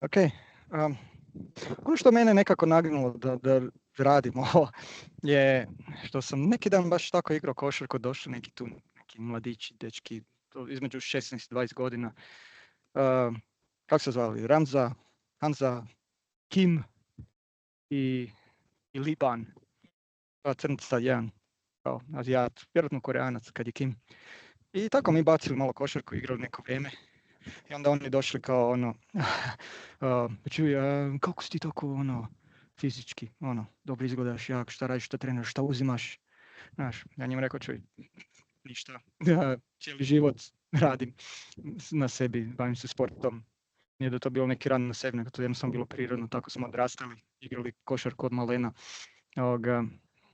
Ok. Ono što mene nekako nagnulo da radim ovo je što sam neki dan baš tako igrao košarku, došli neki mladići, dečki, između 16 i 20 godina. Kako se zvali? Hanza, Kim i Liban. Crnca jedan, kao Azijat, vjerojatno Koreanac kad je Kim. I tako mi bacili malo košarku, igrali neko vrijeme. I onda oni došli kao čuj, kako si ti tako fizički, dobro izgledaš, jak, šta radiš, šta treniraš, šta uzimaš. Znaš, ja njim rekao, čuj, ništa, ja cijeli život radim na sebi, bavim se sportom. Nije da to bilo neki rad na sebi, nego to jednostavno bilo prirodno, tako smo odrastali, igrali košarku od malena.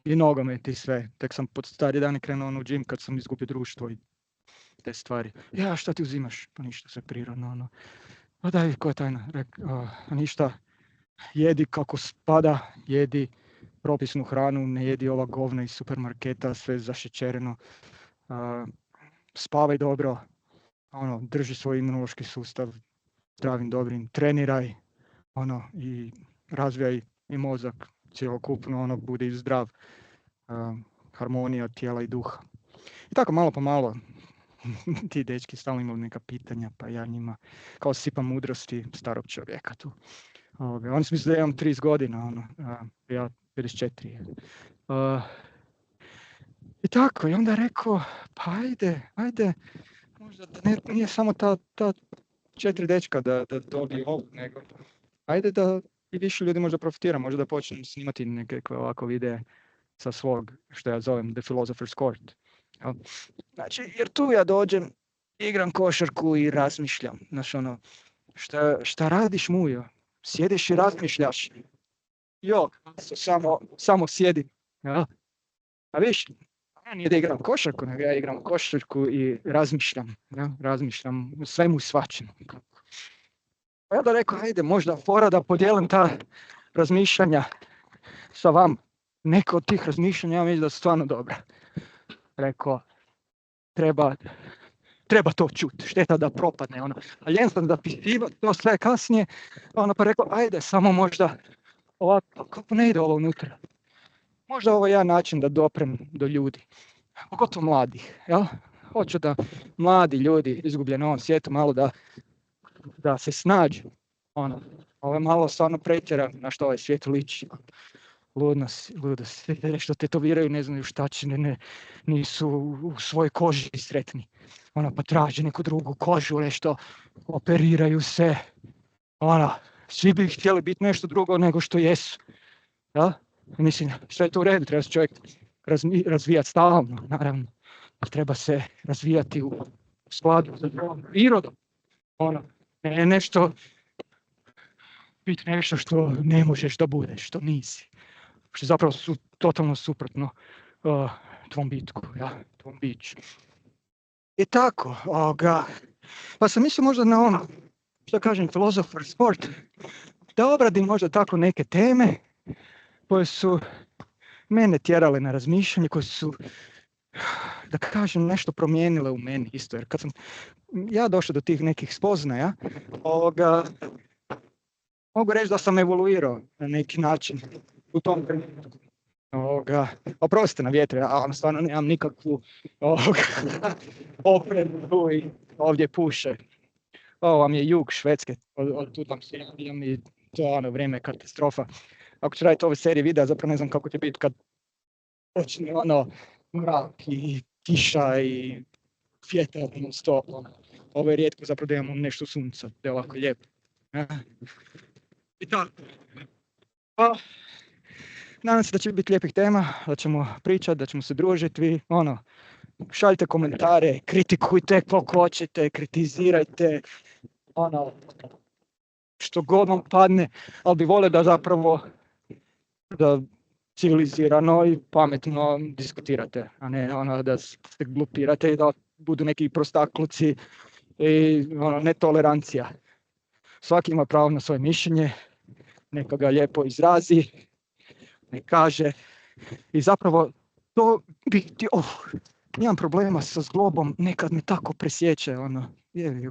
I nogomet i sve. Tek sam pod stari dani krenuo u gym kad sam izgubio društvo i te stvari. Ja, šta ti uzimaš? Pa ništa, sve prirodno. Pa daj, koja je tajna? Ništa, jedi kako spada, jedi propisnu hranu, ne jedi ova govna iz supermarketa, sve zašećereno. Spavaj dobro, drži svoj imunološki sustav zdravim, dobrim, treniraj, i razvijaj i mozak cjelokupno, budi zdrav, harmonija tijela i duha. I tako malo po malo ti dečki stalno imaju neka pitanja, pa ja njima kao sipam mudrosti starog čovjeka tu. Oni su mislili da imam 30 godina, ja 54. I tako, i onda rekao, pa ajde, možda da nije samo ta 4 dečka da dobiju ovo, nego ajde da i više ljudi možda profitira, možda da počnem snimati nekakve ovako videe sa svog, što ja zovem The Philosopher's Court. Znači, jer tu ja dođem, igram košarku i razmišljam. Znaš, šta radiš mujo? Sjediš i razmišljaš. Samo sjedim. Ja? A viš, ja nije da igram košarku, nego ja igram košarku i razmišljam. Ja? Razmišljam u svemu svačemu. Ja da rekao, ajde, možda fora da podijelim ta razmišljanja sa vam. Neko od tih razmišljanja, ja mislim da su stvarno dobra. Rekao, treba to čuti, šteta da propadne, ali jednostavno da pisiva to sve kasnije, pa rekao, ajde, samo možda ovako, kako ne ide ovo unutra. Možda ovo je jedan način da doprem do ljudi, pogotovo mladih, jel? Hoću da mladi ljudi izgubljeni na ovom svijetu malo da se snađu, ovo je malo stvarno pretjerano na što ovaj svijet liči. Ludnost, što tetoviraju, ne znaju šta će, nisu u svojoj koži sretni. Pa traže neku drugu kožu, nešto, operiraju se. Svi bi htjeli biti nešto drugo nego što jesu. Ja? Mislim, sve je to u redu, treba se čovjek razvijati stalno, naravno. Treba se razvijati u skladu sa prirodom. Ne nešto, biti nešto što ne možeš da budeš, što nisi. Što je zapravo totalno suprotno tvom bitku, tvom biću. I tako, pa sam mislio možda na što kažem, Philosopher's Sport, da obradim možda tako neke teme koje su mene tjerale na razmišljanje, koje su, da kažem, nešto promijenile u meni isto, jer kad sam ja došao do tih nekih spoznaja, mogu reći da sam evoluirao na neki način u tom trenutku. Oprostite na vjetru, ja stvarno nemam nikakvu opremu tu i ovdje puše. Ovo vam je jug Švedske, od tu vam se javljam i to je vrijeme katastrofa. Ako ću raditi ove serije videa, zapravo ne znam kako će biti kad počne mrak i kiša i vjetar non stop. Ovo je rijetko zapravo da imamo nešto sunca, da je ovako lijepo. I tako. Pa, nadam se da će biti lijepih tema, da ćemo pričati, da ćemo se družiti. Vi, šaljite komentare, kritikujte koliko hoćete, kritizirajte, što god vam padne, ali bi volio da zapravo da civilizirano i pametno diskutirate, a ne da se glupirate i da budu neki prostakluci i netolerancija. Svaki ima pravo na svoje mišljenje, neka ga lijepo izrazi, ne kaže. I zapravo to imam problema sa zglobom, nekad me tako presjeće,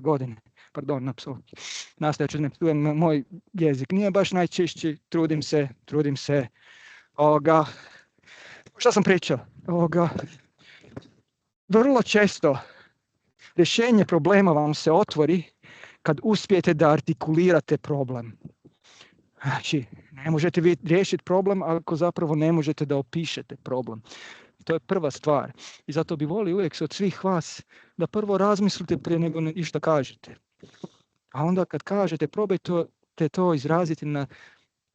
godine. pardon na psovki, nastojat ću ne psujem, moj jezik nije baš najčišći, trudim se, šta sam pričao, vrlo često rješenje problema vam se otvori kad uspijete da artikulirate problem. Znači, ne možete vi riješiti problem ako zapravo ne možete da opišete problem. To je prva stvar. I zato bi volio uvijek od svih vas da prvo razmislite prije nego išta kažete. A onda kad kažete, probajte to izraziti na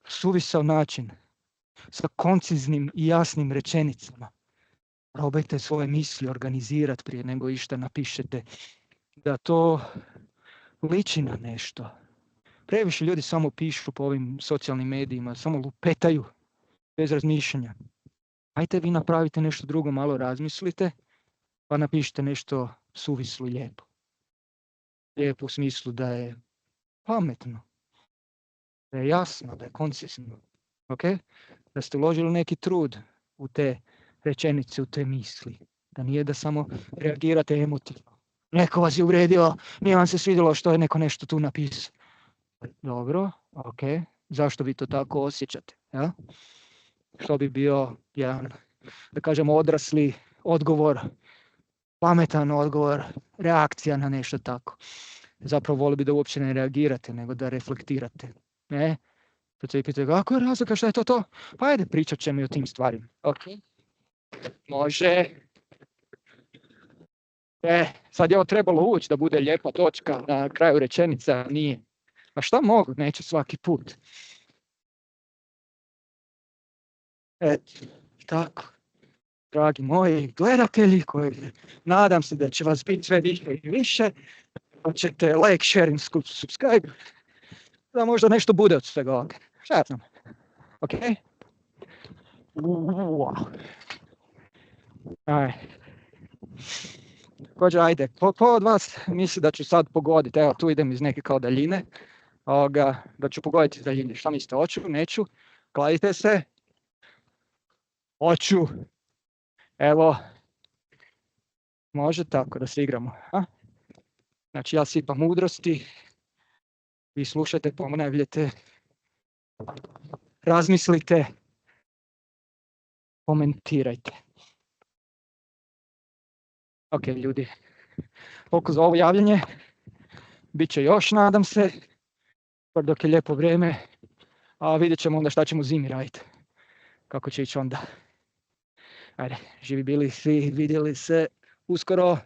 suvisao način, sa konciznim i jasnim rečenicama. Probajte svoje misli organizirati prije nego išta napišete, da to liči na nešto. Previše ljudi samo pišu po ovim socijalnim medijima, samo lupetaju, bez razmišljanja. Ajde vi napravite nešto drugo, malo razmislite, pa napišite nešto suvislo i lijepo. Lijepo u smislu da je pametno, da je jasno, da je koncizno. Okay? Da ste uložili neki trud u te rečenice, u te misli. Da nije da samo reagirate emotivno. Neko vas je uvrijedio, nije vam se svidjelo što je neko nešto tu napisao. Dobro, ok. Zašto vi to tako osjećate? Ja? Što bi bio jedan, da kažemo, odrasli odgovor, pametan odgovor, reakcija na nešto tako. Zapravo volio bi da uopće ne reagirate, nego da reflektirate. Ne? Kad se pitate, kako je razlika, šta je to? Pa ajde, pričat ćemo i o tim stvarima. Ok. Može. Sad je ovo trebalo ući da bude lijepa točka na kraju rečenice, a nije. A šta mogu? Neću svaki put. Eto, tako. Dragi moji gledatelji, koji nadam se da će vas biti sve više i više, pa ćete like, share i subscribe, da možda nešto bude od svega ovoga. Šta ja znam? Ok? Također, ajde, ko od vas misli da ću sad pogoditi? Evo, tu idem iz neke kao daljine. Da ću pogoditi iz daljine. Šta mislite? Hoću? Neću? Kladite se. Hoću. Evo. Može tako da se igramo. A? Znači, ja sipam mudrosti. Vi slušajte, ponavljate. Razmislite. Komentirajte. Ok, ljudi. Toliko za ovo javljanje. Biće još, nadam se. Dok je lijepo vrijeme. A vidjet ćemo onda šta ćemo zimi raditi. Kako će ići onda. Ajde, živi bili svi, vidjeli se uskoro.